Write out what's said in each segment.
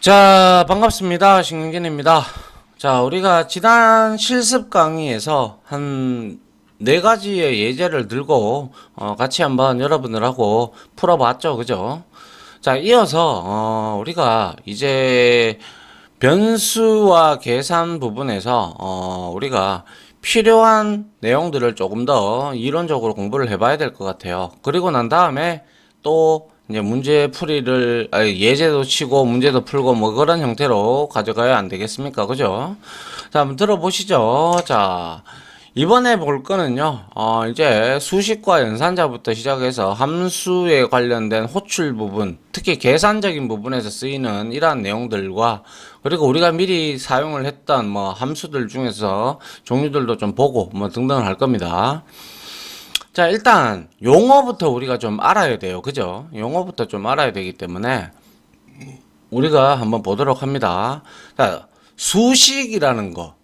자, 반갑습니다. 신경진입니다. 자, 우리가 지난 실습 강의에서 한 네 가지의 예제를 들고 같이 한번 여러분들하고 풀어봤죠. 그죠? 자, 이어서 우리가 이제 변수와 계산 부분에서 우리가 필요한 내용들을 조금 더 이론적으로 공부를 해봐야 될 것 같아요. 그리고 난 다음에 또 이제 문제 풀이를 예제도 치고 문제도 풀고 뭐 그런 형태로 가져가야 안 되겠습니까? 그죠? 자, 한번 들어보시죠. 자, 이번에 볼 거는요, 이제 수식과 연산자부터 시작해서 함수에 관련된 호출 부분, 특히 계산적인 부분에서 쓰이는 이러한 내용들과 그리고 우리가 미리 사용을 했던 뭐 함수들 중에서 종류들도 좀 보고 뭐 등등을 할 겁니다. 자, 일단 용어부터 우리가 좀 알아야 돼요. 그죠? 용어부터 좀 알아야 되기 때문에 우리가 한번 보도록 합니다. 자, 수식이라는 거.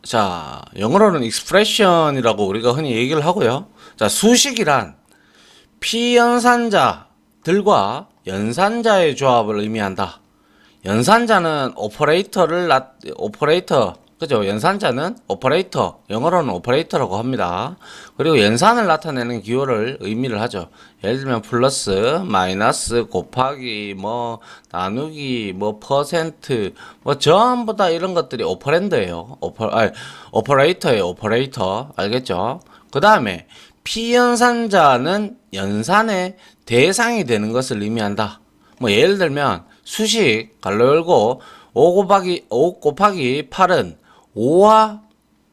자, 영어로는 expression이라고 우리가 흔히 얘기를 하고요. 자, 수식이란 피연산자들과 연산자의 조합을 의미한다. 연산자는 오퍼레이터, 그죠? 연산자는 오퍼레이터, 영어로는 오퍼레이터라고 합니다. 그리고 연산을 나타내는 기호를 의미를 하죠. 예를 들면 플러스, 마이너스, 곱하기, 뭐 나누기, 뭐 퍼센트, 뭐 전부 다 이런 것들이 오퍼랜드예요. 오퍼레이터예요. 오퍼레이터. 알겠죠? 그 다음에 피연산자는 연산의 대상이 되는 것을 의미한다. 뭐 예를 들면 수식 갈로 열고 5 곱하기 8은 5와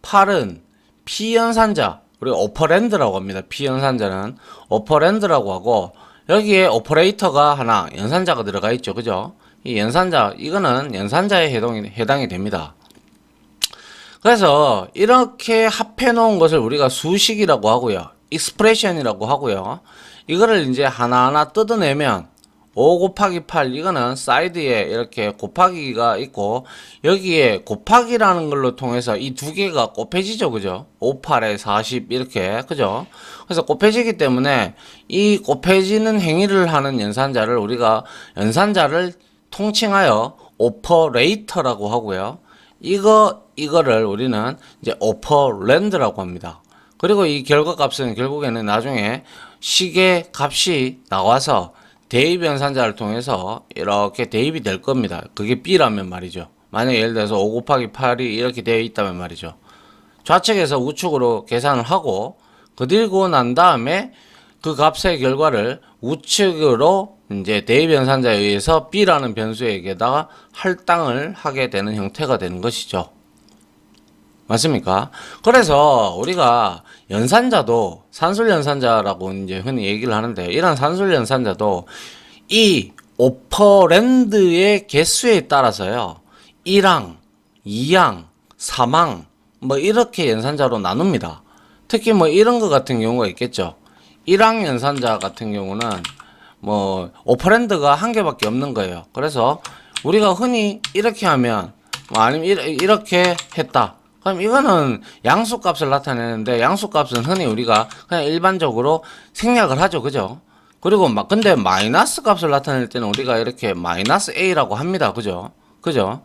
8은 피연산자, 우리가 오퍼랜드라고 합니다. 피연산자는 오퍼랜드라고 하고 여기에 오퍼레이터가 하나 연산자가 들어가 있죠. 그죠? 이 연산자, 이거는 연산자에 해당이 됩니다. 그래서 이렇게 합해 놓은 것을 우리가 수식이라고 하고요. 익스프레션이라고 하고요. 이거를 이제 하나하나 뜯어내면 5 곱하기 8 이거는 사이드에 이렇게 곱하기가 있고 여기에 곱하기라는 걸로 통해서 이 두 개가 곱해지죠. 그죠? 5, 8에 40 이렇게 그죠? 그래서 곱해지기 때문에 이 곱해지는 행위를 하는 연산자를 우리가 연산자를 통칭하여 오퍼레이터라고 하고요. 이거를 우리는 이제 오퍼랜드라고 합니다. 그리고 이 결과값은 결국에는 나중에 식의 값이 나와서 대입 연산자를 통해서 이렇게 대입이 될 겁니다. 그게 B라면 말이죠. 만약에 예를 들어서 5 곱하기 8이 이렇게 되어 있다면 말이죠. 좌측에서 우측으로 계산을 하고 그리고 난 다음에 그 값의 결과를 우측으로 이제 대입 연산자에 의해서 B라는 변수에게다가 할당을 하게 되는 형태가 되는 것이죠. 맞습니까? 그래서 우리가 연산자도 산술 연산자라고 이제 흔히 얘기를 하는데 이런 산술 연산자도 이 오퍼랜드의 개수에 따라서요. 1항, 2항, 3항 뭐 이렇게 연산자로 나눕니다. 특히 뭐 이런 거 같은 경우가 있겠죠. 1항 연산자 같은 경우는 뭐 오퍼랜드가 한 개밖에 없는 거예요. 그래서 우리가 흔히 이렇게 하면 뭐 아니면 이렇게 했다. 그럼 이거는 양수값을 나타내는데 양수값은 흔히 우리가 그냥 일반적으로 생략을 하죠. 그죠? 그리고 근데 마이너스 값을 나타낼 때는 우리가 이렇게 마이너스 A라고 합니다. 그죠? 그죠?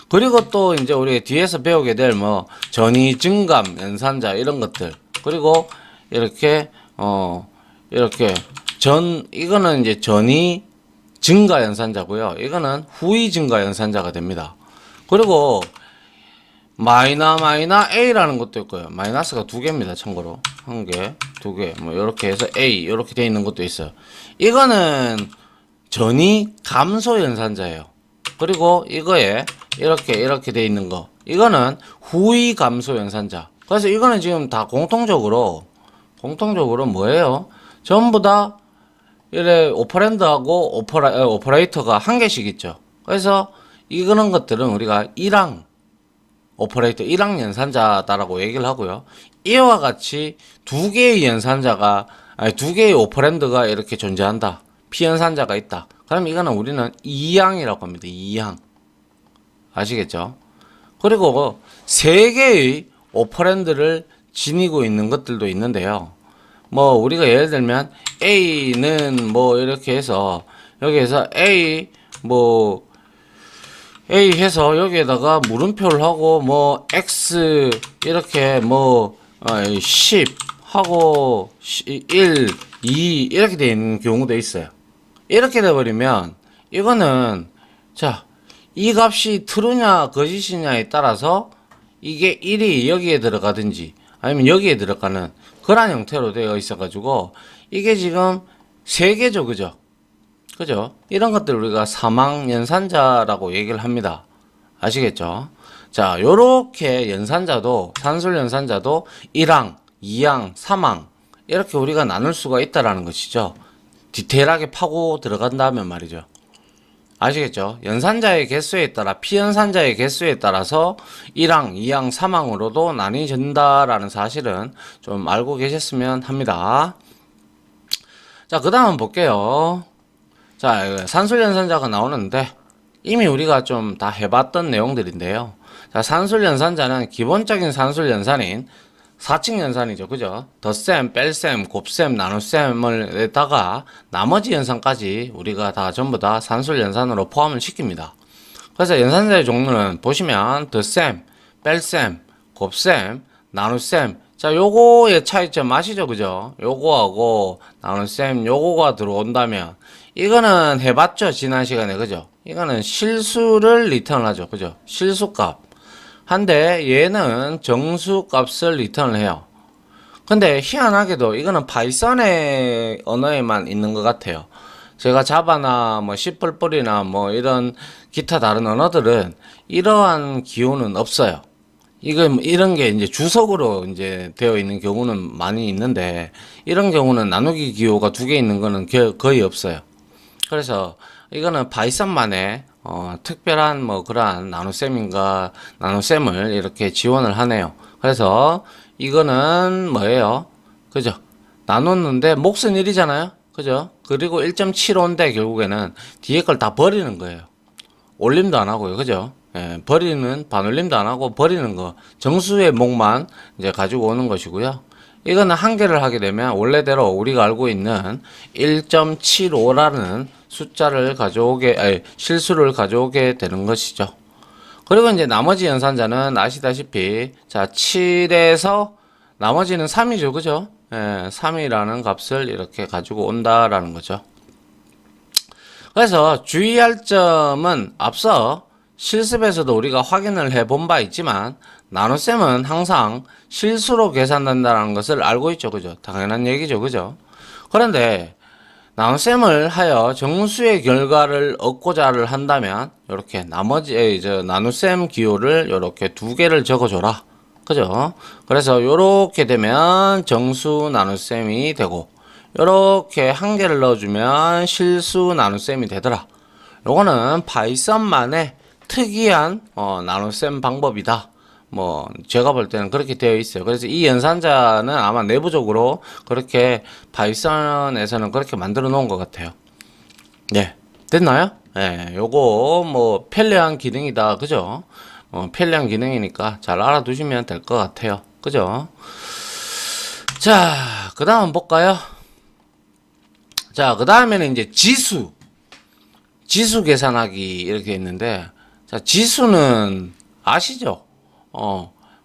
그리고 또 이제 우리 뒤에서 배우게 될 뭐 전위 증감 연산자 이런 것들 그리고 이렇게 이렇게 이거는 이제 전위 증가 연산자고요. 이거는 후위 증가 연산자가 됩니다. 그리고 마이너 A라는 것도 있고요. 마이너스가 두 개입니다. 참고로 한 개, 두 개, 뭐 이렇게 해서 A 이렇게 되어 있는 것도 있어요. 이거는 전위 감소 연산자예요. 그리고 이거에 이렇게 되어 있는 거, 이거는 후위 감소 연산자. 그래서 이거는 지금 다 공통적으로 뭐예요? 전부 다 이래 오퍼랜드하고 오퍼레이터가 한 개씩 있죠. 그래서 이런 것들은 우리가 1항 오퍼레이터 1항 연산자다라고 얘기를 하고요. 이와 같이 두 개의 두 개의 오퍼랜드가 이렇게 존재한다. 피연산자가 있다. 그럼 이거는 우리는 2항이라고 합니다. 2항. 아시겠죠? 그리고 세 개의 오퍼랜드를 지니고 있는 것들도 있는데요. 뭐 우리가 예를 들면 A는 뭐 이렇게 해서 여기에서 A 뭐 A 해서 여기에다가 물음표를 하고 뭐 X 이렇게 뭐 10 하고 1, 2 이렇게 되어 있는 경우도 있어요. 이렇게 돼버리면 이거는 자, 이 값이 true냐 거짓이냐에 따라서 이게 1이 여기에 들어가든지 아니면 여기에 들어가는 그런 형태로 되어 있어 가지고 이게 지금 3개죠. 그죠? 그죠? 이런 것들 우리가 사망 연산자라고 얘기를 합니다. 아시겠죠? 자, 요렇게 연산자도 산술 연산자도 1항, 2항, 3항 이렇게 우리가 나눌 수가 있다라는 것이죠. 디테일하게 파고 들어간다면 말이죠. 아시겠죠? 연산자의 개수에 따라 피연산자의 개수에 따라서 1항, 2항, 3항으로도 나뉘어진다라는 사실은 좀 알고 계셨으면 합니다. 자, 그 다음 볼게요. 자, 산술 연산자가 나오는데 이미 우리가 좀 다 해봤던 내용들인데요. 자, 산술 연산자는 기본적인 산술 연산인 4층 연산이죠. 그죠? 덧셈, 뺄셈, 곱셈, 나눗셈을 내다가 나머지 연산까지 우리가 다 전부 다 산술 연산으로 포함을 시킵니다. 그래서 연산자의 종류는 보시면 덧셈, 뺄셈, 곱셈, 나눗셈. 자, 요거의 차이점 아시죠? 그죠? 요거하고 나눗셈 요거가 들어온다면 이거는 해봤죠? 지난 시간에. 그죠? 이거는 실수를 리턴하죠. 그죠? 실수값. 한데 얘는 정수값을 리턴을 해요. 근데 희한하게도 이거는 파이썬의 언어에만 있는 것 같아요. 제가 자바나 뭐 C++이나 뭐 이런 기타 다른 언어들은 이러한 기호는 없어요. 이런 게 이제 주석으로 이제 되어 있는 경우는 많이 있는데 이런 경우는 나누기 기호가 2개 있는 거는 거의 없어요. 그래서 이거는 파이썬만의 특별한 뭐 그러한 나눗셈을 이렇게 지원을 하네요. 그래서 이거는 뭐예요? 그죠? 나눴는데 몫은 1이잖아요. 그죠? 그리고 1.75인데 결국에는 뒤에 걸 다 버리는 거예요. 올림도 안 하고요. 그죠? 예, 반올림도 안 하고 버리는 거. 정수의 몫만 이제 가지고 오는 것이고요. 이거는 한 개를 하게 되면 원래대로 우리가 알고 있는 1.75라는 숫자를 실수를 가져오게 되는 것이죠. 그리고 이제 나머지 연산자는 아시다시피 자, 7에서 나머지는 3이죠. 그죠? 예, 3이라는 값을 이렇게 가지고 온다라는 거죠. 그래서 주의할 점은 앞서 실습에서도 우리가 확인을 해본 바 있지만 나눗셈은 항상 실수로 계산된다는 것을 알고 있죠. 그죠? 당연한 얘기죠. 그죠? 그런데 나눗셈을 하여 정수의 결과를 얻고자를 한다면 이렇게 나눗셈 기호를 이렇게 2개를 적어줘라. 그죠? 그래서 이렇게 되면 정수 나눗셈이 되고 이렇게 1개를 넣어주면 실수 나눗셈이 되더라. 요거는 파이썬만의 특이한 나눗셈 방법이다. 뭐 제가 볼 때는 그렇게 되어 있어요. 그래서 이 연산자는 아마 내부적으로 그렇게 파이썬에서는 그렇게 만들어 놓은 것 같아요. 네, 됐나요? 네, 요거 뭐 편리한 기능이다. 그죠? 편리한 기능이니까 잘 알아두시면 될 것 같아요. 그죠? 자, 그 다음 볼까요? 자, 그 다음에는 이제 지수 계산하기 이렇게 있는데, 자, 지수는 아시죠?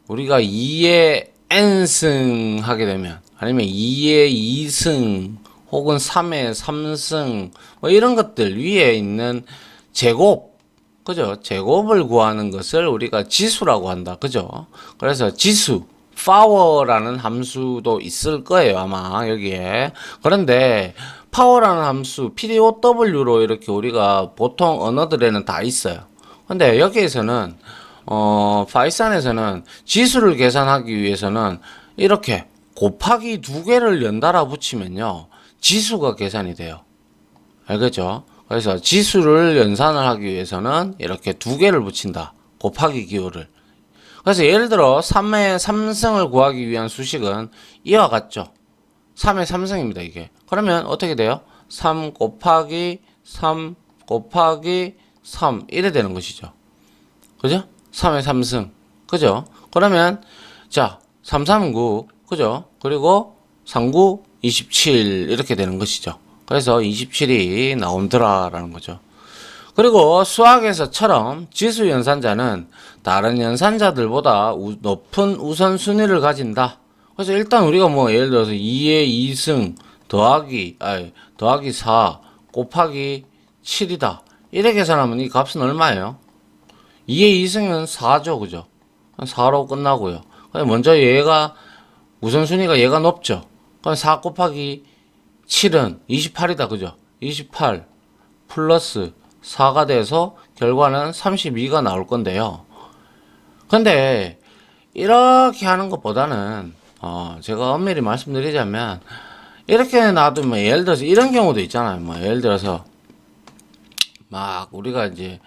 우리가 2의 n승 하게 되면, 아니면 2의 2승, 혹은 3의 3승, 뭐 이런 것들 위에 있는 제곱, 그죠? 제곱을 구하는 것을 우리가 지수라고 한다. 그죠? 그래서 지수, power라는 함수도 있을 거예요. 아마 여기에. 그런데 power라는 함수, POW로 이렇게 우리가 보통 언어들에는 다 있어요. 근데 여기에서는 파이썬에서는 지수를 계산하기 위해서는 이렇게 곱하기 2개를 연달아 붙이면요 지수가 계산이 돼요. 알겠죠? 그래서 지수를 연산을 하기 위해서는 이렇게 2개를 붙인다. 곱하기 기호를. 그래서 예를 들어 3의 3승을 구하기 위한 수식은 이와 같죠. 3의 3승입니다. 이게. 그러면 어떻게 돼요? 3 곱하기 3 곱하기 3 이래 되는 것이죠. 그죠? 3의 3승. 그죠? 그러면 자 3, 3, 9. 그죠? 그리고 3, 9, 27 이렇게 되는 것이죠. 그래서 27이 나온더라 라는 거죠. 그리고 수학에서처럼 지수 연산자는 다른 연산자들보다 높은 우선순위를 가진다. 그래서 일단 우리가 뭐 예를 들어서 2의 2승 더하기 4 곱하기 7이다. 이렇게 계산하면 이 값은 얼마예요? 2의 2승은 4죠. 그죠? 4로 끝나고요. 먼저 얘가 우선순위가 얘가 높죠. 그럼 4 곱하기 7은 28이다. 그죠? 28 플러스 4가 돼서 결과는 32가 나올 건데요. 근데 이렇게 하는 것보다는 제가 엄밀히 말씀드리자면 이렇게 놔두면 예를 들어서 이런 경우도 있잖아요. 뭐 예를 들어서 막 우리가 이제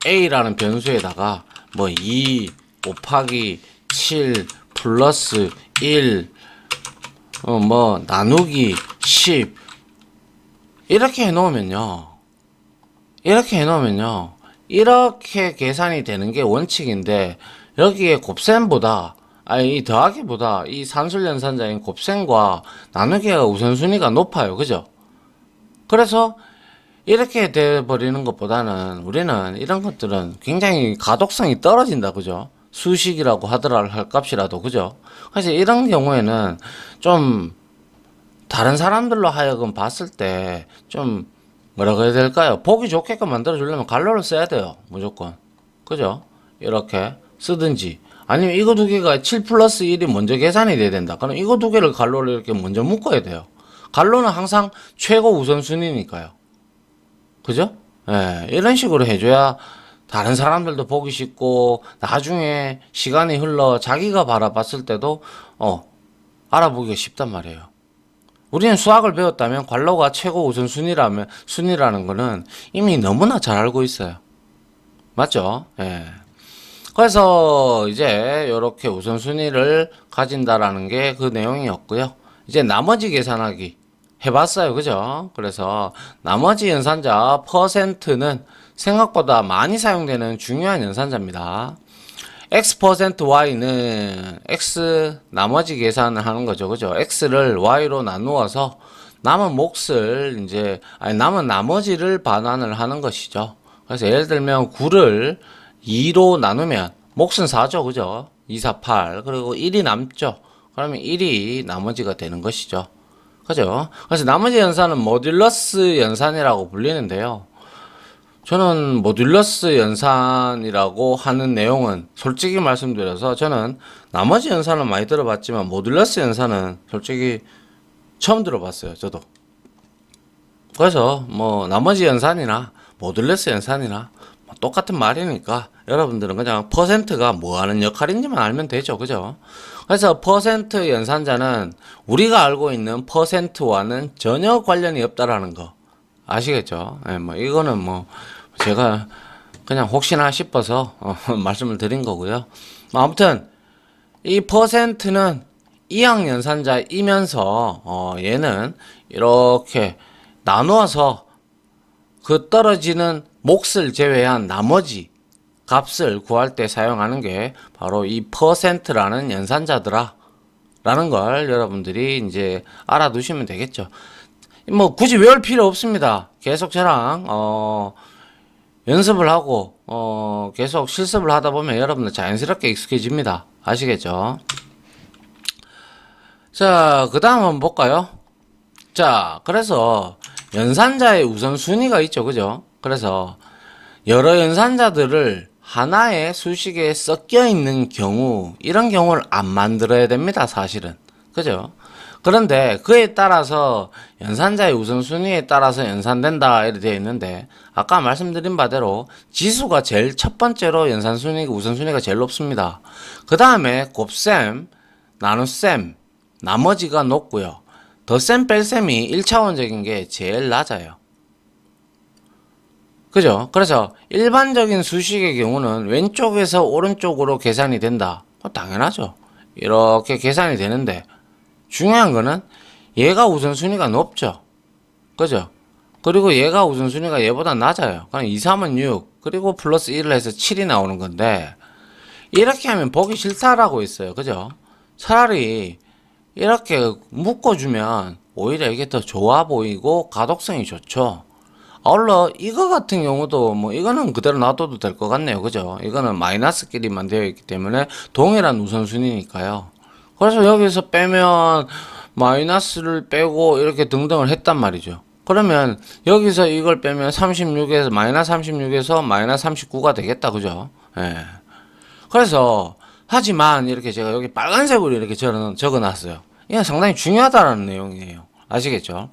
a라는 변수에다가 뭐 2 곱하기 7 플러스 1 뭐 나누기 10 이렇게 해놓으면요. 이렇게 계산이 되는 게 원칙인데 여기에 곱셈보다 이 더하기보다 이 산술 연산자인 곱셈과 나누기가 우선순위가 높아요. 그죠? 그래서 이렇게 돼 버리는 것보다는 우리는 이런 것들은 굉장히 가독성이 떨어진다. 그죠? 수식이라고 하더라 할 값이라도. 그죠? 그래서 이런 경우에는 좀 다른 사람들로 하여금 봤을 때 좀 뭐라고 해야 될까요? 보기 좋게끔 만들어 주려면 갈로를 써야 돼요. 무조건. 그죠? 이렇게 쓰든지 아니면 이거 두 개가 7 플러스 1이 먼저 계산이 돼야 된다. 그럼 이거 두 개를 갈로를 이렇게 먼저 묶어야 돼요. 갈로는 항상 최고 우선순위니까요. 그죠? 예, 이런 식으로 해줘야 다른 사람들도 보기 쉽고 나중에 시간이 흘러 자기가 바라봤을 때도 알아보기가 쉽단 말이에요. 우리는 수학을 배웠다면 관로가 최고 순위라는 거는 이미 너무나 잘 알고 있어요. 맞죠? 예. 그래서 이제 이렇게 우선순위를 가진다라는 게 그 내용이었고요. 이제 나머지 계산하기 해봤어요. 그죠? 그래서 나머지 연산자 %는 생각보다 많이 사용되는 중요한 연산자입니다. x%y는 x 나머지 계산을 하는 거죠. 그죠? x를 y로 나누어서 남은 몫을 남은 나머지를 반환을 하는 것이죠. 그래서 예를 들면 9를 2로 나누면 몫은 4죠. 그죠? 2, 4, 8. 그리고 1이 남죠. 그러면 1이 나머지가 되는 것이죠. 그죠? 그래서 나머지 연산은 모듈러스 연산이라고 불리는데요. 저는 모듈러스 연산이라고 하는 내용은 솔직히 말씀드려서 저는 나머지 연산은 많이 들어봤지만 모듈러스 연산은 솔직히 처음 들어봤어요. 저도. 그래서 뭐 나머지 연산이나 모듈러스 연산이나 뭐 똑같은 말이니까 여러분들은 그냥 %가 뭐 하는 역할인지만 알면 되죠. 그죠? 그래서 % 연산자는 우리가 알고 있는 %와는 전혀 관련이 없다라는 거 아시겠죠? 예, 뭐 이거는 뭐 제가 그냥 혹시나 싶어서 말씀을 드린 거고요. 아무튼 이 %는 이항 연산자이면서 얘는 이렇게 나누어서 그 떨어지는 몫을 제외한 나머지 값을 구할 때 사용하는 게 바로 이 %라는 연산자더라 라는 걸 여러분들이 이제 알아두시면 되겠죠. 뭐 굳이 외울 필요 없습니다. 계속 저랑 연습을 하고 계속 실습을 하다 보면 여러분들 자연스럽게 익숙해집니다. 아시겠죠? 자, 그 다음 한번 볼까요? 자, 그래서 연산자의 우선순위가 있죠. 그죠? 그래서 여러 연산자들을 하나의 수식에 섞여 있는 경우, 이런 경우를 안 만들어야 됩니다. 사실은. 그죠? 그런데 그에 따라서 연산자의 우선순위에 따라서 연산된다 이렇게 되어 있는데 아까 말씀드린 바대로 지수가 제일 첫 번째로 우선순위가 제일 높습니다. 그 다음에 곱셈, 나눗셈, 나머지가 높고요. 덧셈, 뺄셈이 1차원적인 게 제일 낮아요. 그죠? 그래서 일반적인 수식의 경우는 왼쪽에서 오른쪽으로 계산이 된다. 당연하죠. 이렇게 계산이 되는데 중요한 거는 얘가 우선순위가 높죠. 그죠? 그리고 얘가 우선순위가 얘보다 낮아요. 그럼 2, 3은 6, 그리고 플러스 1을 해서 7이 나오는 건데 이렇게 하면 보기 싫다라고 있어요. 그죠? 차라리 이렇게 묶어주면 오히려 이게 더 좋아 보이고 가독성이 좋죠. 아울러 이거 같은 경우도 뭐 이거는 그대로 놔둬도 될 것 같네요. 그죠? 이거는 마이너스끼리만 되어 있기 때문에 동일한 우선순위니까요. 그래서 여기서 빼면 마이너스를 빼고 이렇게 등등을 했단 말이죠. 그러면 여기서 이걸 빼면 36에서 마이너스 36에서 마이너스 39가 되겠다. 그죠? 예. 그래서 하지만 이렇게 제가 여기 빨간색으로 이렇게 적어 놨어요. 이게 상당히 중요하다는 내용이에요. 아시겠죠?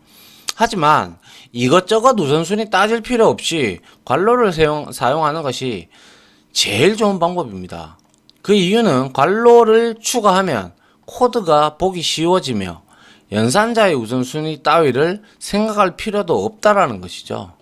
하지만 이것저것 우선순위 따질 필요 없이 괄호를 사용하는 것이 제일 좋은 방법입니다. 그 이유는 괄호를 추가하면 코드가 보기 쉬워지며 연산자의 우선순위 따위를 생각할 필요도 없다라는 것이죠.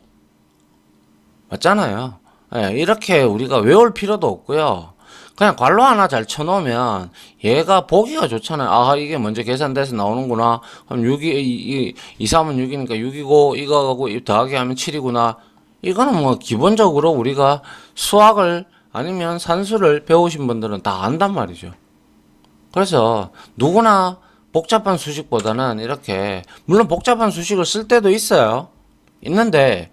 맞잖아요. 예, 이렇게 우리가 외울 필요도 없고요. 그냥 괄호 하나 잘 쳐놓으면 얘가 보기가 좋잖아요. 아, 이게 먼저 계산돼서 나오는구나. 그럼 6이, 2, 3은 6이니까 6이고, 이거하고 더하기 하면 7이구나. 이거는 뭐 기본적으로 우리가 수학을 아니면 산수를 배우신 분들은 다 안단 말이죠. 그래서 누구나 복잡한 수식보다는 이렇게, 물론 복잡한 수식을 쓸 때도 있어요. 있는데,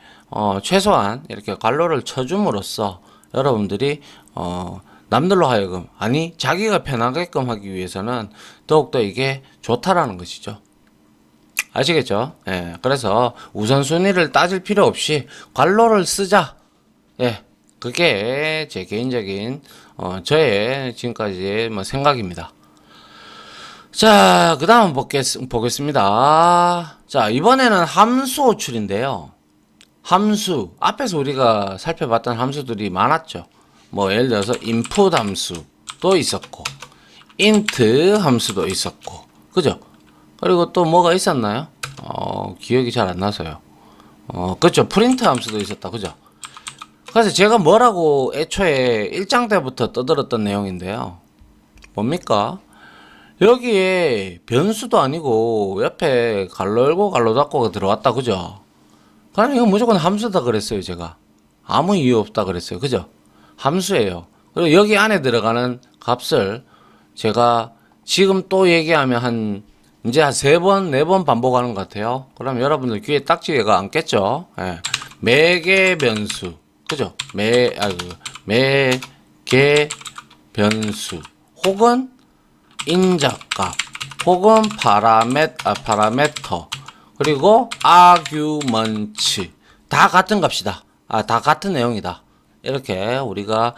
최소한 이렇게 괄호를 쳐줌으로써 여러분들이, 남들로 하여금, 아니, 자기가 편하게끔 하기 위해서는 더욱더 이게 좋다라는 것이죠. 아시겠죠? 예, 그래서 우선순위를 따질 필요 없이 괄호를 쓰자. 예, 그게 제 개인적인, 저의 지금까지의 뭐 생각입니다. 자, 그 다음 보겠습니다. 자, 이번에는 함수 호출인데요. 함수, 앞에서 우리가 살펴봤던 함수들이 많았죠. 뭐 예를 들어서 input 함수도 있었고 int 함수도 있었고 그죠? 그리고 또 뭐가 있었나요? 기억이 잘 안 나서요. 그죠? print 함수도 있었다. 그죠? 그래서 제가 뭐라고 애초에 1장 때부터 떠들었던 내용인데요. 뭡니까? 여기에 변수도 아니고 옆에 갈로 열고 갈로 닫고가 들어왔다. 그죠? 그럼 이거 무조건 함수다 그랬어요. 제가 아무 이유 없다 그랬어요. 그죠? 함수예요. 그리고 여기 안에 들어가는 값을 제가 지금 또 얘기하면 이제 한 3번, 4번 반복하는 것 같아요. 그럼 여러분들 귀에 딱지가 앉겠죠? 예. 매개 변수. 그죠? 매개 변수. 혹은 인자값. 혹은 파라메터. 그리고 아규먼츠. 다 같은 값이다. 다 같은 내용이다. 이렇게 우리가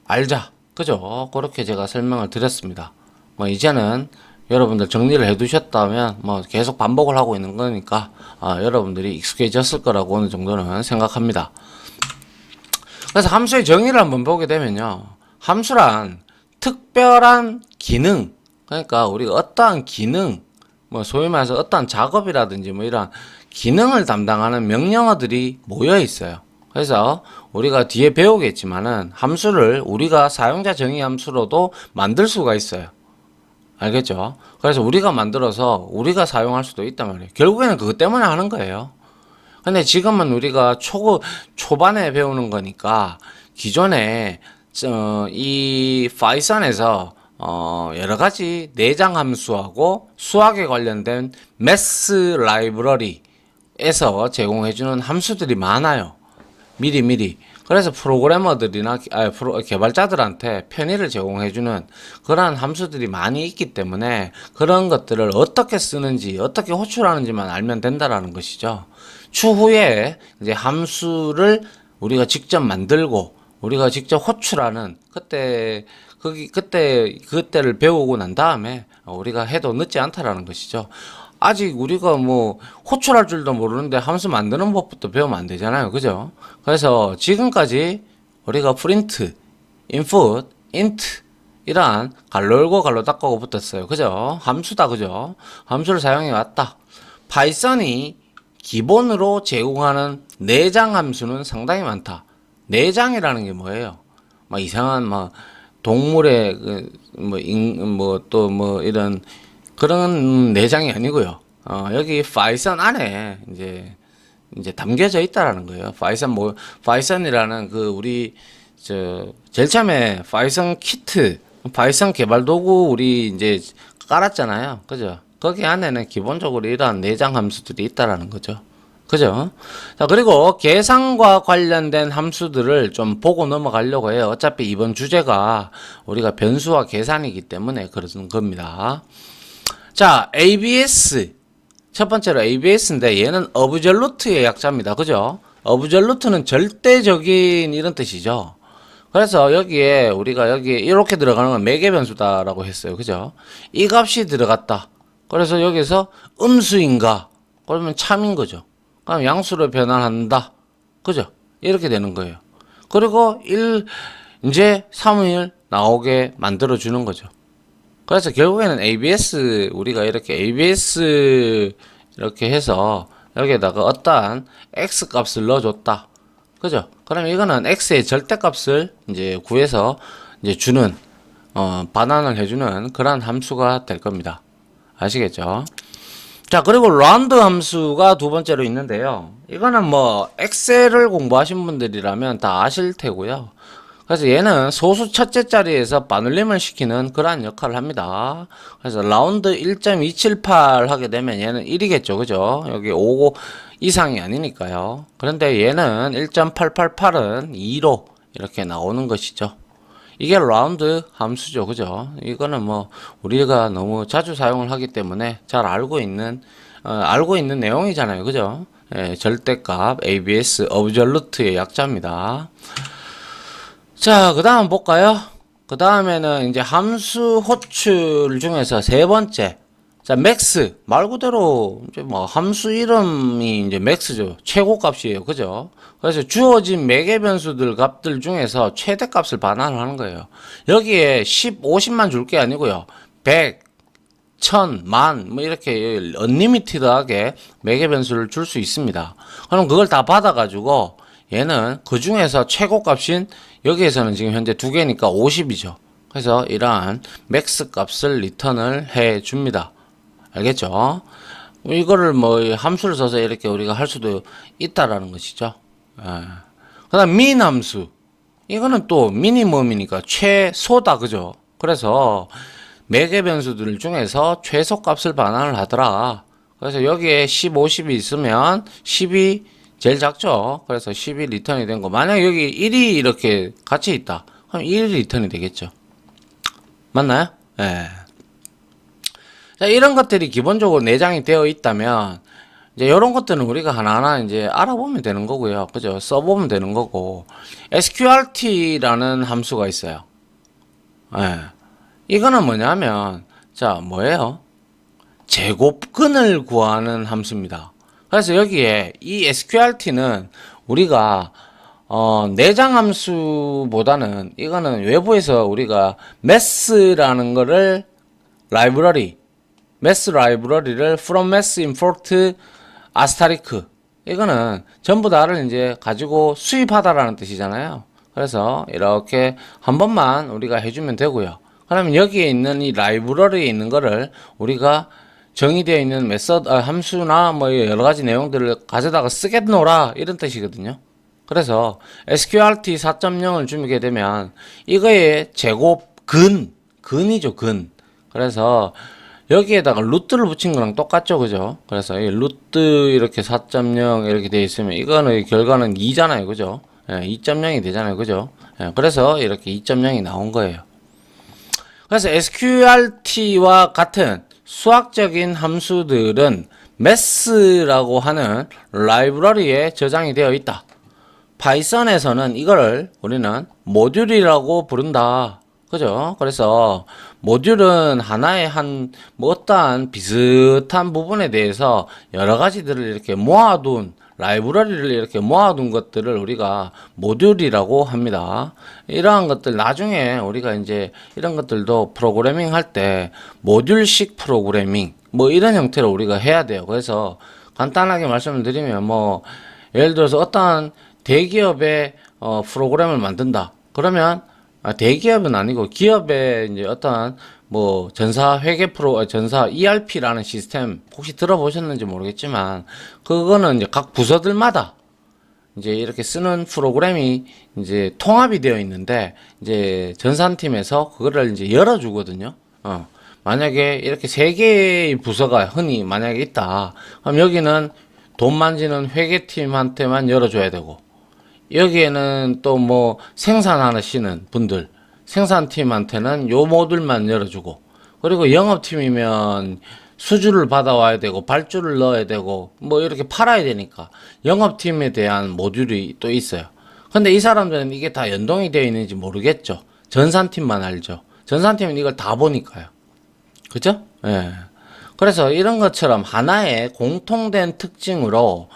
알자. 그죠? 그렇게 제가 설명을 드렸습니다. 뭐 이제는 여러분들 정리를 해 두셨다면 뭐 계속 반복을 하고 있는 거니까 여러분들이 익숙해졌을 거라고 어느 정도는 생각합니다. 그래서 함수의 정의를 한번 보게 되면요. 함수란 특별한 기능, 그러니까 우리가 어떠한 기능, 뭐 소위 말해서 어떠한 작업이라든지 뭐 이런 기능을 담당하는 명령어들이 모여 있어요. 그래서 우리가 뒤에 배우겠지만은 함수를 우리가 사용자 정의 함수로도 만들 수가 있어요. 알겠죠? 그래서 우리가 만들어서 우리가 사용할 수도 있단 말이에요. 결국에는 그것 때문에 하는 거예요. 근데 지금은 우리가 초반에 배우는 거니까 기존에 이 파이썬에서 여러 가지 내장 함수하고 수학에 관련된 매스 라이브러리에서 제공해주는 함수들이 많아요. 미리. 그래서 프로그래머들이나 개발자들한테 편의를 제공해주는 그러한 함수들이 많이 있기 때문에 그런 것들을 어떻게 쓰는지, 어떻게 호출하는지만 알면 된다라는 것이죠. 추후에 이제 함수를 우리가 직접 만들고 우리가 직접 호출하는 그때를 배우고 난 다음에 우리가 해도 늦지 않다라는 것이죠. 아직 우리가 뭐 호출할 줄도 모르는데 함수 만드는 법부터 배우면 안 되잖아요. 그죠? 그래서 지금까지 우리가 print, input, int 이러한 갈로 열고 갈로 닫고 붙었어요. 그죠? 함수다. 그죠? 함수를 사용해 왔다. 파이썬이 기본으로 제공하는 내장 함수는 상당히 많다. 내장이라는 게 뭐예요? 막 이상한 막 동물의 이런 그런 내장이 아니고요. 여기 파이썬 안에 이제 담겨져 있다라는 거예요. 파이썬이라는 우리 제일 처음에 파이썬 키트, 파이썬 개발 도구 우리 이제 깔았잖아요. 그죠? 거기 안에는 기본적으로 이러한 내장 함수들이 있다라는 거죠. 그죠? 자, 그리고 계산과 관련된 함수들을 좀 보고 넘어가려고 해요. 어차피 이번 주제가 우리가 변수와 계산이기 때문에 그런 겁니다. 자, ABS. 첫 번째로 ABS인데 얘는 어브졸루트의 약자입니다. 그죠? 어브졸루트는 절대적인 이런 뜻이죠. 그래서 여기에 우리가 여기 이렇게 들어가는 건 매개 변수다라고 했어요. 그죠? 이 값이 들어갔다. 그래서 여기서 음수인가? 그러면 참인 거죠. 그럼 양수로 변환한다. 그죠? 이렇게 되는 거예요. 그리고 이제 3을 나오게 만들어 주는 거죠. 그래서 결국에는 ABS, 우리가 이렇게 ABS 이렇게 해서 여기에다가 어떠한 X 값을 넣어줬다. 그죠? 그럼 이거는 X의 절대값을 이제 구해서 이제 주는, 반환을 해주는 그런 함수가 될 겁니다. 아시겠죠? 자, 그리고 라운드 함수가 두 번째로 있는데요. 이거는 뭐 엑셀을 공부하신 분들이라면 다 아실 테고요. 그래서 얘는 소수 첫째 자리에서 반올림을 시키는 그러한 역할을 합니다. 그래서 라운드 1.278 하게 되면 얘는 1이겠죠. 그죠? 여기 5 이상이 아니니까요. 그런데 얘는 1.888은 2로 이렇게 나오는 것이죠. 이게 라운드 함수죠. 그죠? 이거는 뭐 우리가 너무 자주 사용을 하기 때문에 잘 알고 있는 내용이잖아요. 그죠? 예, 절대값 ABS 어브졸루트의 약자입니다. 자, 그 다음 볼까요? 그 다음에는 이제 함수 호출 중에서 세 번째. 자, 맥스. 말 그대로 이제 뭐 함수 이름이 이제 맥스죠. 최고값이에요. 그죠? 그래서 주어진 매개 변수들 값들 중에서 최대값을 반환을 하는 거예요. 여기에 10, 50만 줄 게 아니고요. 100, 1000, 만, 뭐 이렇게 언리미티드하게 매개 변수를 줄 수 있습니다. 그럼 그걸 다 받아가지고 얘는 그 중에서 최고값인 여기에서는 지금 현재 두 개니까 50이죠. 그래서 이러한 맥스 값을 리턴을 해 줍니다. 알겠죠? 이거를 뭐 함수를 써서 이렇게 우리가 할 수도 있다라는 것이죠. 그 다음 민 함수. 이거는 또 미니멈이니까 최소다. 그죠? 그래서 매개 변수들 중에서 최소 값을 반환을 하더라. 그래서 여기에 10, 50이 있으면 10이 제일 작죠. 그래서 10이 리턴이 된 거. 만약 여기 1이 이렇게 같이 있다. 그럼 1이 리턴이 되겠죠. 맞나요? 예. 자, 이런 것들이 기본적으로 내장이 되어 있다면, 이제 이런 것들은 우리가 하나하나 이제 알아보면 되는 거고요. 그죠? 써보면 되는 거고. sqrt라는 함수가 있어요. 예. 이거는 뭐냐면, 자, 뭐예요? 제곱근을 구하는 함수입니다. 그래서 여기에 이 sqrt는 우리가 내장 함수보다는 이거는 외부에서 우리가 math라는 거를 math 라이브러리를 from math import asterisk 이거는 전부 다를 이제 가지고 수입하다라는 뜻이잖아요. 그래서 이렇게 한 번만 우리가 해주면 되고요. 그러면 여기에 있는 이 라이브러리에 있는 거를 우리가 정의되어 있는 메서드, 함수나 뭐 여러 가지 내용들을 가져다가 쓰겠노라 이런 뜻이거든요. 그래서 sqrt 4.0을 주게 되면 이거의 제곱 근이죠, 근. 그래서 여기에다가 루트를 붙인 거랑 똑같죠, 그죠? 그래서 이 루트 이렇게 4.0 이렇게 되어 있으면 이거는 결과는 2잖아요, 그죠? 예, 2.0이 되잖아요, 그죠? 예, 그래서 이렇게 2.0이 나온 거예요. 그래서 sqrt와 같은 수학적인 함수들은 math라고 하는 라이브러리에 저장이 되어 있다. 파이썬에서는 이거를 우리는 모듈이라고 부른다. 그죠? 그래서 모듈은 하나의 뭐 어떠한 비슷한 부분에 대해서 여러 가지들을 이렇게 모아둔 라이브러리를 이렇게 모아둔 것들을 우리가 모듈이라고 합니다. 이러한 것들 나중에 우리가 이제 이런 것들도 프로그래밍 할 때 모듈식 프로그래밍 뭐 이런 형태로 우리가 해야 돼요. 그래서 간단하게 말씀을 드리면 뭐 예를 들어서 어떠한 대기업의 프로그램을 만든다. 그러면 대기업은 아니고 기업의 이제 어떠한 뭐 전사 ERP라는 시스템 혹시 들어보셨는지 모르겠지만 그거는 이제 각 부서들마다 이제 이렇게 쓰는 프로그램이 이제 통합이 되어 있는데 이제 전산팀에서 그거를 이제 열어주거든요. 만약에 이렇게 세 개의 부서가 흔히 만약에 있다. 그럼 여기는 돈 만지는 회계팀한테만 열어줘야 되고, 여기에는 또 뭐 생산하시는 분들, 생산팀한테는 요 모듈만 열어주고, 그리고 영업팀이면 수주를 받아와야 되고 발주를 넣어야 되고 뭐 이렇게 팔아야 되니까 영업팀에 대한 모듈이 또 있어요. 근데 이 사람들은 이게 다 연동이 되어 있는지 모르겠죠. 전산팀만 알죠. 전산팀은 이걸 다 보니까요. 그죠? 예. 그래서 이런 것처럼 하나의 공통된 특징으로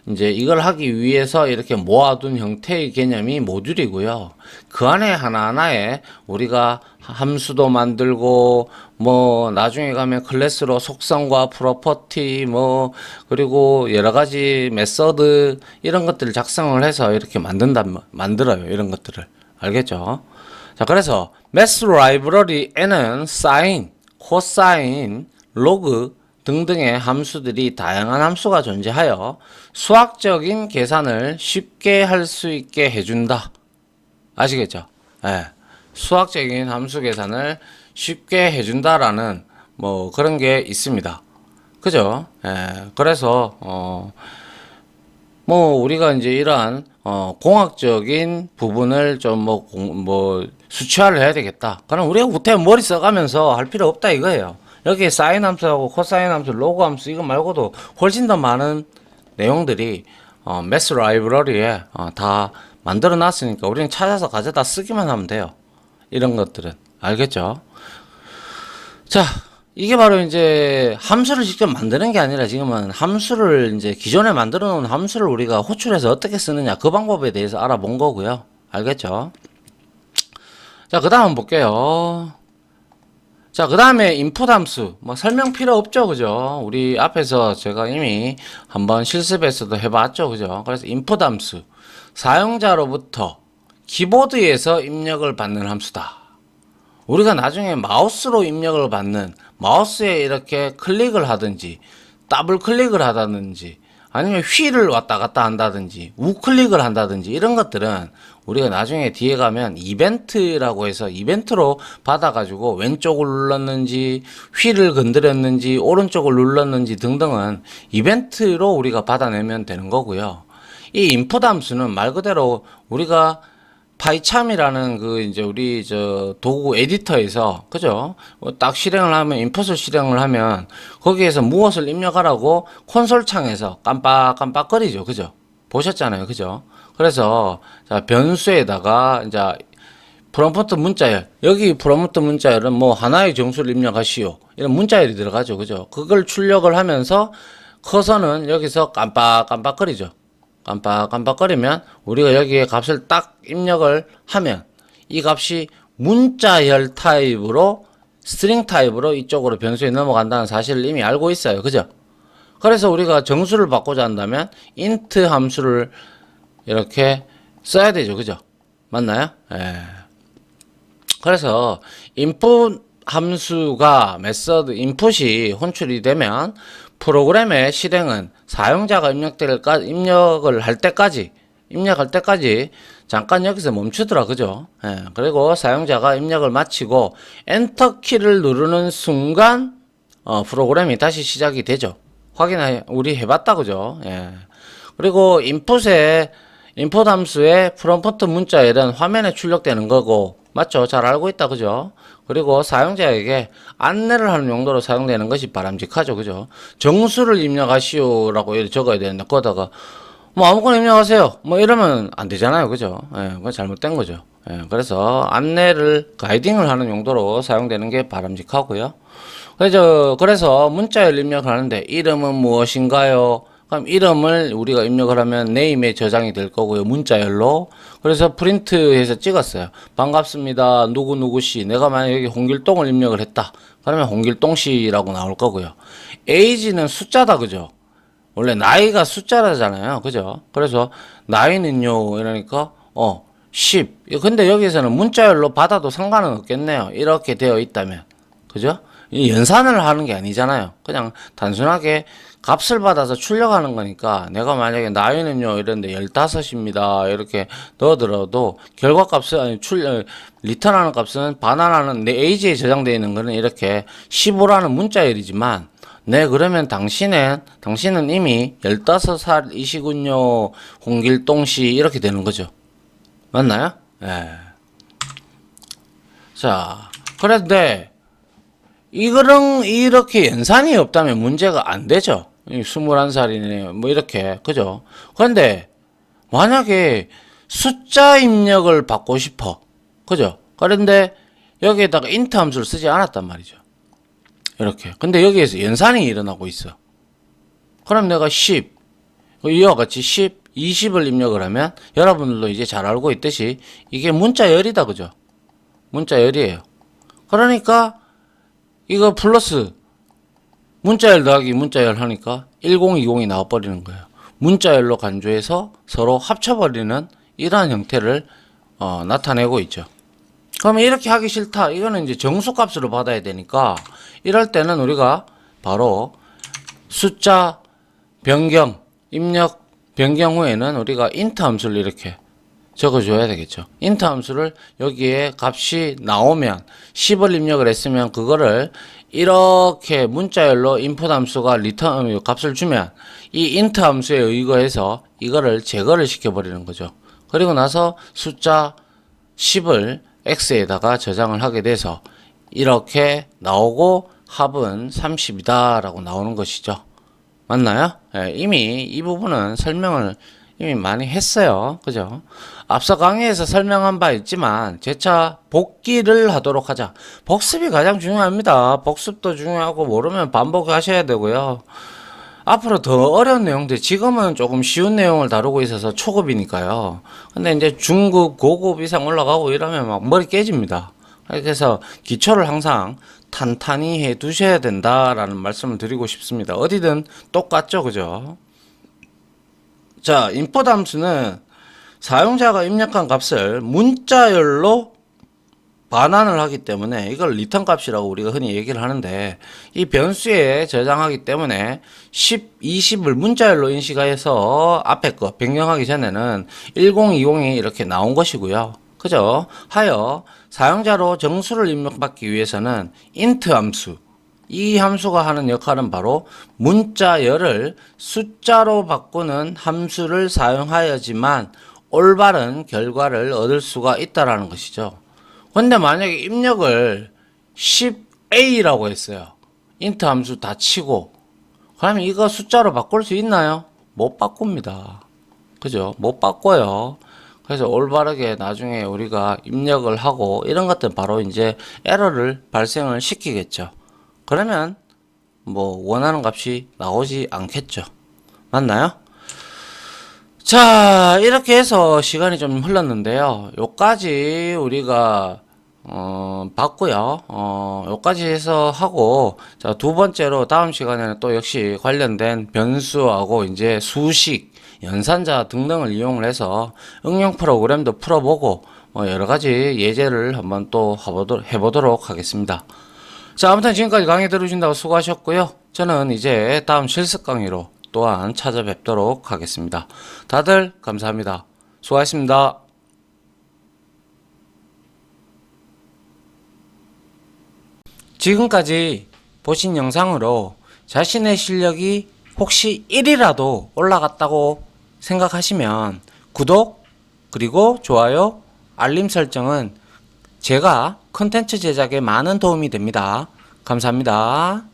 이제 이걸 하기 위해서 이렇게 모아둔 형태의 개념이 모듈이고요. 그 안에 하나하나에 우리가 함수도 만들고 뭐 나중에 가면 클래스로 속성과 프로퍼티 뭐 그리고 여러 가지 메서드 이런 것들을 작성을 해서 이렇게 만들어요. 이런 것들을. 알겠죠? 자, 그래서 매스 라이브러리에는 사인, 코사인, 로그 등등의 함수들이 다양한 함수가 존재하여 수학적인 계산을 쉽게 할 수 있게 해준다. 아시겠죠? 예. 수학적인 함수 계산을 쉽게 해준다라는 뭐 그런 게 있습니다. 그죠? 예. 그래서 뭐 우리가 이제 이러한 공학적인 부분을 좀 뭐 수치화를 해야 되겠다. 그럼 우리가 구태 머리 써가면서 할 필요 없다 이거예요. 여기에 사인 함수하고 코사인 함수, 로그 함수 이거 말고도 훨씬 더 많은 내용들이 매스 라이브러리에 다 만들어 놨으니까 우리는 찾아서 가져다 쓰기만 하면 돼요. 이런 것들은. 알겠죠? 자, 이게 바로 이제 함수를 직접 만드는 게 아니라 지금은 함수를 이제 기존에 만들어 놓은 함수를 우리가 호출해서 어떻게 쓰느냐 그 방법에 대해서 알아본 거고요. 알겠죠? 자, 그 다음 볼게요. 자, 그 다음에 인풋 함수. 뭐 설명 필요 없죠. 그죠? 우리 앞에서 제가 이미 한번 실습에서도 해봤죠. 그죠? 그래서 인풋 함수. 사용자로부터 키보드에서 입력을 받는 함수다. 우리가 나중에 마우스로 입력을 받는 마우스에 이렇게 클릭을 하든지 더블 클릭을 하다든지 아니면 휠을 왔다 갔다 한다든지 우클릭을 한다든지 이런 것들은 우리가 나중에 뒤에 가면 이벤트라고 해서 이벤트로 받아가지고 왼쪽을 눌렀는지 휠을 건드렸는지 오른쪽을 눌렀는지 등등은 이벤트로 우리가 받아내면 되는 거고요. 이 인풋 함수는 말 그대로 우리가 파이참이라는 그 이제 우리 저 도구 에디터에서 그죠? 딱 실행을 하면 인풋을 실행을 하면 거기에서 무엇을 입력하라고 콘솔 창에서 깜빡깜빡거리죠. 그죠? 보셨잖아요. 그죠? 그래서 자, 변수에다가 이제 프롬프트 문자열 여기 프롬프트 문자열은 뭐 하나의 정수를 입력하시오 이런 문자열이 들어가죠. 그죠? 그걸 출력을 하면서 커서는 여기서 깜빡깜빡거리죠. 깜빡깜빡거리면 우리가 여기에 값을 딱 입력을 하면 이 값이 문자열 타입으로 스트링 타입으로 이쪽으로 변수에 넘어간다는 사실을 이미 알고 있어요. 그죠? 그래서 우리가 정수를 바꾸자 한다면 int 함수를 이렇게 써야 되죠. 그죠? 맞나요? 예. 그래서 input 함수가 메서드 인풋이 혼출이 되면 프로그램의 실행은 사용자가 입력을 할 때까지 잠깐 여기서 멈추더라. 그죠? 예, 그리고 사용자가 입력을 마치고 엔터 키를 누르는 순간 프로그램이 다시 시작이 되죠. 우리 해봤다. 그죠? 예. 그리고 인풋 함수의 프롬프트 문자열은 화면에 출력되는 거고 맞죠? 잘 알고 있다. 그죠? 그리고 사용자에게 안내를 하는 용도로 사용되는 것이 바람직하죠. 그죠? 정수를 입력하시오라고 적어야 되는데, 거기다가, 뭐 아무거나 입력하세요. 뭐 이러면 안 되잖아요. 그죠? 예, 그건 잘못된 거죠. 예, 그래서 가이딩을 하는 용도로 사용되는 게 바람직하고요. 그래서 문자열 입력을 하는데, 이름은 무엇인가요? 그럼 이름을 우리가 입력을 하면 네임에 저장이 될 거고요. 문자열로. 그래서 프린트해서 찍었어요. 반갑습니다. 누구누구씨. 내가 만약에 여기 홍길동을 입력을 했다. 그러면 홍길동씨라고 나올 거고요. age는 숫자다. 그죠? 원래 나이가 숫자라잖아요. 그죠? 그래서 나이는요. 이러니까 10. 근데 여기서는 문자열로 받아도 상관은 없겠네요. 이렇게 되어 있다면. 그죠? 연산을 하는 게 아니잖아요. 그냥 단순하게 값을 받아서 출력하는 거니까 내가 만약에 나이는요 이런데 15입니다 이렇게 넣어들어도 결과값은 리턴하는 값은 반환하는 내 에이지에 저장되어 있는 거는 이렇게 15라는 문자열이지만 네, 그러면 당신은 이미 15살이시군요. 홍길동 씨, 이렇게 되는 거죠. 맞나요? 예. 자, 그런데, 이거랑 이렇게 연산이 없다면 문제가 안 되죠. 21살이네, 뭐, 이렇게. 그죠? 그런데, 만약에 숫자 입력을 받고 싶어. 그죠? 그런데, 여기에다가 인트 함수를 쓰지 않았단 말이죠. 이렇게. 근데 여기에서 연산이 일어나고 있어. 그럼 내가 10, 이와 같이 10, 20을 입력을 하면 여러분들도 이제 잘 알고 있듯이 이게 문자열이다. 그죠? 문자열이에요. 그러니까 이거 플러스 문자열 더하기 문자열 하니까 1020이 나와버리는 거예요. 문자열로 간주해서 서로 합쳐버리는 이러한 형태를 나타내고 있죠. 그러면 이렇게 하기 싫다. 이거는 이제 정수값으로 받아야 되니까 이럴 때는 우리가 바로 숫자 변경, 입력 변경 후에는 우리가 int 함수를 이렇게 적어줘야 되겠죠. int 함수를 여기에 값이 나오면 10을 입력을 했으면 그거를 이렇게 문자열로 input 함수가 return 값을 주면 이 int 함수에 의거해서 이거를 제거를 시켜버리는 거죠. 그리고 나서 숫자 10을 x에다가 저장을 하게 돼서 이렇게 나오고 합은 30이다 라고 나오는 것이죠. 맞나요? 예, 이미 이 부분은 설명을 이미 많이 했어요. 그죠? 앞서 강의에서 설명한 바 있지만 재차 복기를 하도록 하자. 복습이 가장 중요합니다. 복습도 중요하고 모르면 반복하셔야 되고요. 앞으로 더 어려운 내용들, 지금은 조금 쉬운 내용을 다루고 있어서 초급이니까요. 근데 이제 중급, 고급 이상 올라가고 이러면 막 머리 깨집니다. 그래서 기초를 항상 탄탄히 해 두셔야 된다라는 말씀을 드리고 싶습니다. 어디든 똑같죠, 그죠? 자, 인풋 함수는 사용자가 입력한 값을 문자열로 반환을 하기 때문에 이걸 리턴 값이라고 우리가 흔히 얘기를 하는데 이 변수에 저장하기 때문에 10, 20을 문자열로 인식해서 앞에 거 변경하기 전에는 1020이 이렇게 나온 것이고요. 그죠? 하여 사용자로 정수를 입력받기 위해서는 int 함수, 이 함수가 하는 역할은 바로 문자열을 숫자로 바꾸는 함수를 사용하여야지만 올바른 결과를 얻을 수가 있다라는 것이죠. 근데 만약에 입력을 10a라고 했어요. int 함수 다 치고 그러면 이거 숫자로 바꿀 수 있나요? 못 바꿉니다. 그죠? 못 바꿔요. 그래서 올바르게 나중에 우리가 입력을 하고 이런 것들 바로 이제 에러를 발생을 시키겠죠. 그러면 뭐 원하는 값이 나오지 않겠죠. 맞나요? 자, 이렇게 해서 시간이 좀 흘렀는데요. 요까지 우리가 봤고요. 요까지 해서 하고, 자, 두 번째로 다음 시간에는 또 역시 관련된 변수하고 이제 수식, 연산자 등등을 이용을 해서 응용 프로그램도 풀어보고, 여러 가지 예제를 한번 또 해보도록 하겠습니다. 자, 아무튼 지금까지 강의 들어주신다고 수고하셨고요. 저는 이제 다음 실습 강의로 또한 찾아뵙도록 하겠습니다. 다들 감사합니다. 수고하셨습니다. 지금까지 보신 영상으로 자신의 실력이 혹시 1이라도 올라갔다고 생각하시면 구독, 그리고 좋아요, 알림 설정은 제가 컨텐츠 제작에 많은 도움이 됩니다. 감사합니다.